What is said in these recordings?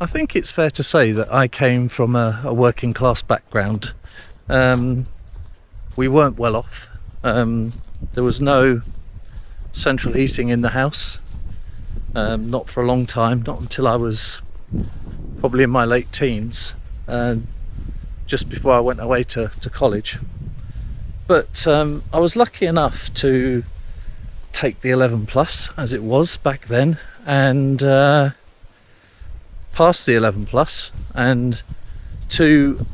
I think it's fair to say that I came from a working class background. We weren't well off. There was no central heating in the house, not for a long time, not until I was probably in my late teens, just before I went away to college. But I was lucky enough to take the 11 plus, as it was back then, and pass the 11 plus, and to,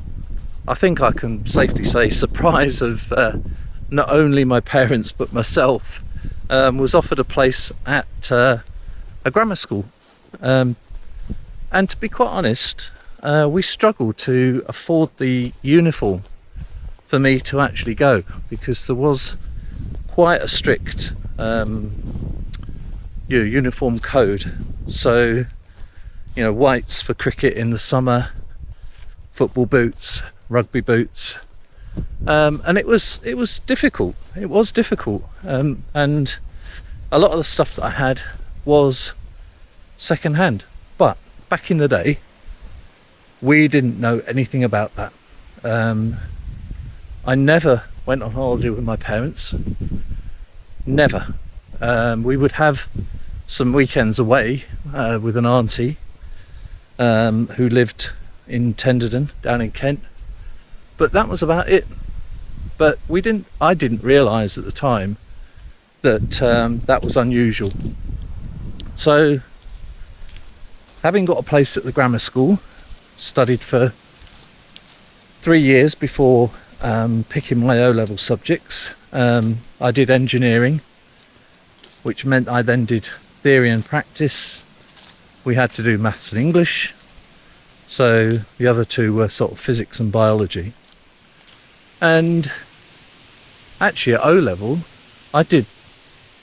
I think I can safely say, surprise of not only my parents but myself, was offered a place at a grammar school. And to be quite honest, we struggled to afford the uniform for me to actually go, because there was quite a strict uniform code. So, whites for cricket in the summer, football boots, rugby boots, and it was difficult. It was difficult, and a lot of the stuff that I had was second hand. But back in the day, we didn't know anything about that. I never went on holiday with my parents. Never. We would have some weekends away with an auntie who lived in Tenderden down in Kent, but that was about it. But I didn't realise at the time that that was unusual. So, having got a place at the grammar school, studied for 3 years before picking my O-level subjects. I did engineering, which meant I then did theory and practice. We had to do maths and English, so the other two were sort of physics and biology. And actually at O-level I did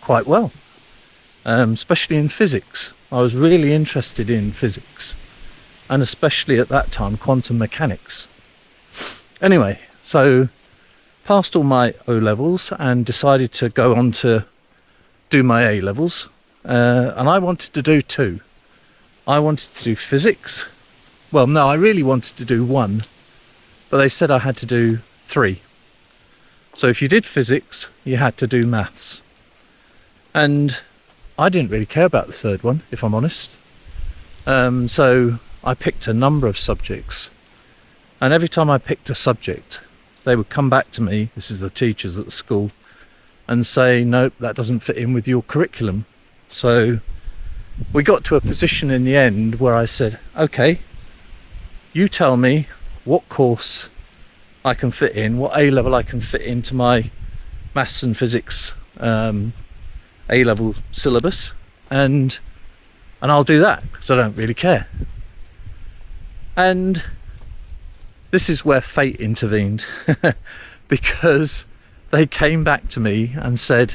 quite well, especially in physics. I was really interested in physics, and especially at that time quantum mechanics. Anyway, so passed all my O-levels and decided to go on to do my A-levels, and I wanted to do two. I wanted to do physics. Well, no, I really wanted to do one, but they said I had to do three. So if you did physics, you had to do maths. And I didn't really care about the third one, if I'm honest. So I picked a number of subjects, and every time I picked a subject, they would come back to me, this is the teachers at the school, and say, nope, that doesn't fit in with your curriculum. So we got to a position in the end where I said, okay, you tell me what course I can fit in, what A-level I can fit into my maths and physics A-level syllabus, and I'll do that, because I don't really care. And this is where fate intervened, because they came back to me and said,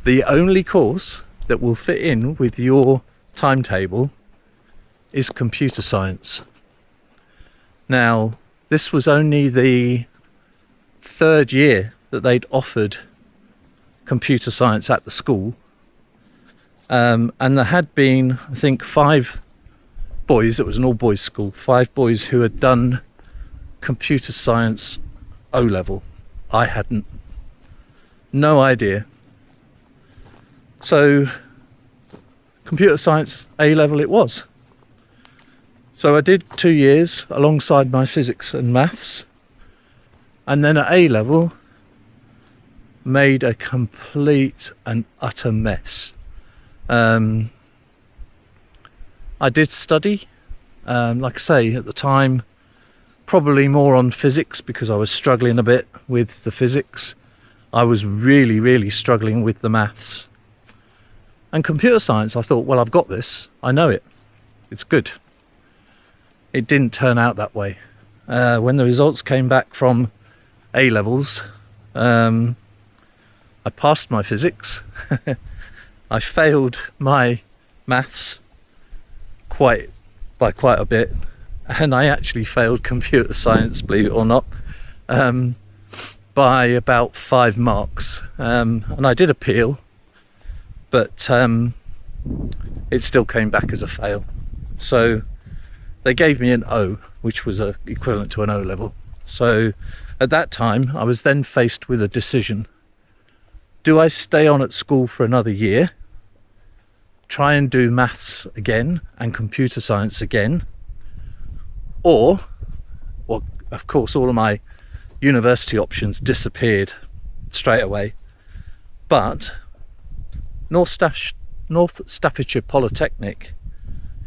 the only course that will fit in with your timetable is computer science. Now, this was only the third year that they'd offered computer science at the school, and there had been, I think, 5 boys, it was an all-boys school, 5 boys who had done computer science O-level. I hadn't. No idea. So computer science A-level it was. So I did 2 years alongside my physics and maths, and then at A-level made a complete and utter mess. I did study, like I say, at the time, probably more on physics, because I was struggling a bit with the physics. I was really, really struggling with the maths. And computer science, I thought, well, I've got this. I know it. It's good. It didn't turn out that way. When the results came back from A-levels, I passed my physics. I failed my maths by quite a bit. And I actually failed computer science, believe it or not, by about 5 marks. And I did appeal, but it still came back as a fail. So they gave me an O, which was equivalent to an O level. So at that time, I was then faced with a decision. Do I stay on at school for another year, try and do maths again and computer science again, or of course all of my university options disappeared straight away, but North Staffordshire Polytechnic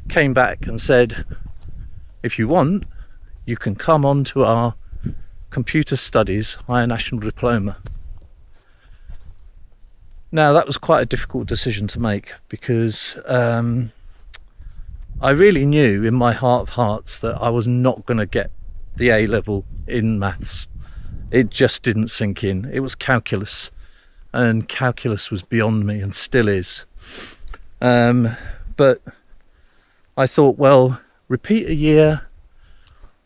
came back and said, if you want, you can come on to our computer studies higher national diploma. Now that was quite a difficult decision to make, because I really knew in my heart of hearts that I was not going to get the A level in maths. It just didn't sink in. It was calculus, and calculus was beyond me and still is. But I thought, well, repeat a year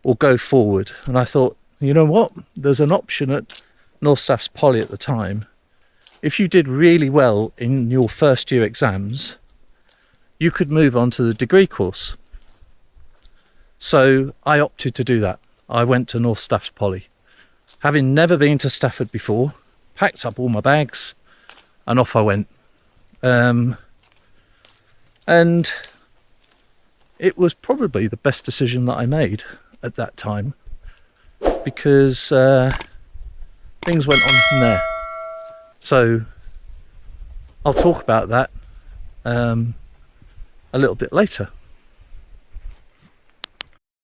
or go forward. And I thought, you know what? There's an option at North Staffs Poly at the time. If you did really well in your first year exams, you could move on to the degree course. So I opted to do that. I went to North Staffs Poly. Having never been to Stafford before, packed up all my bags and off I went. And it was probably the best decision that I made at that time, because things went on from there. So I'll talk about that a little bit later.